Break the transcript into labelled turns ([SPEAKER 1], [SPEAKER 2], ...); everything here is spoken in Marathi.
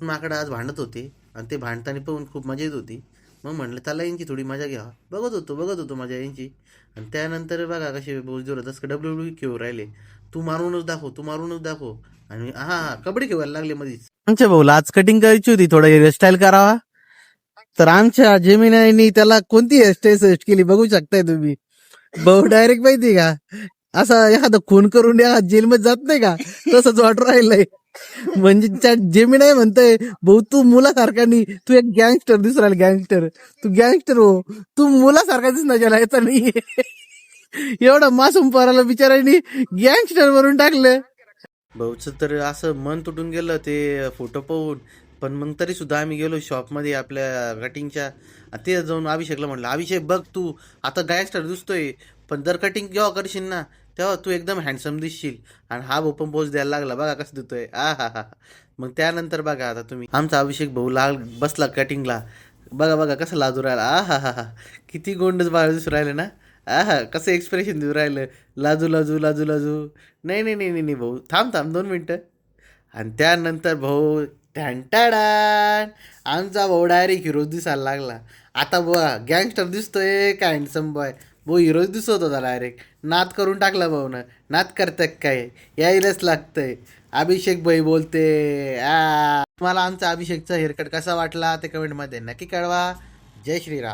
[SPEAKER 1] माकडं आज भांडत होते आणि ते भांडताना पाहून खूप मजा येत होती. मग म्हटलं त्याला यांची थोडी मजा घ्यावा. बघत होतो मजा यांची. आणि त्यानंतर बघा कसे बोलजोर जसं WWE खेळू राहिले. तू मारूनच दाखव. आणि हा हा कबड्डी खेळायला लागले मधीच. आमच्या भाऊला आज कटिंग करायची होती, थोडा हेअरस्टाईल करावा. तर आमच्या जेमिनाईनी त्याला कोणती हेअरस्टाईल सजेस्ट केली बघू शकताय तुम्ही. भाऊ डायरेक्ट माहिती का, असा एखादा खून करून या जेलमध्ये जात नाही का, तसंच वाटू राहिलंय. म्हणजे त्या जेमिनाई म्हणतोय, भाऊ तू मुलासारखा नाही, तू एक गँगस्टर दिसू राहिला, गँगस्टर. तू गँगस्टर हो, तू मुलासारखा दिसणार ज्याला याचा नाही. एवढा मासूम पोराला बिचारांनी गँगस्टर बनवून टाकलं. भाऊचं तर असं मन तुटून गेलं ते फोटो पाहून. पण मग तरी सुद्धा आम्ही गेलो शॉपमध्ये आपल्या कटिंगच्या. ते जाऊन अभिषेकला म्हटलं, अभिषेक बघ तू आता गँगस्टर दिसतोय, पण जर कटिंग जेव्हा करशील ना तेव्हा तू एकदम हँडसम दिसशील. आणि हा भाऊ पण पोच द्यायला लागला, बघा कसं देतोय. हा. मग त्यानंतर बघा आता तुम्ही, आमचा अभिषेक भाऊ बसला कटिंगला. बघा कसं लाजू राहिला. हा किती गोंडच बाळ दिसू राहिले ना. कसं एक्सप्रेशन देऊ राहिलं. लाजू. नाही भाऊ, थांब 2 मिनटं. आणि त्यानंतर भाऊ टॅन्टाडान, आमचा भाऊ डायरेक्ट हिरो दिसायला लागला. आता बघा गँगस्टर दिसतोय का हँडसम बॉय. भाऊ हिरोज दिसत होता डायरेक्ट. नाद करून टाकला भाऊनं. नाद करताय काय, यायलाच लागतंय. अभिषेक भाई बोलते. तुम्हाला आमचा अभिषेकचा हेअरकट कसा वाटला ते कमेंटमध्ये नक्की कळवा. जय श्रीराम.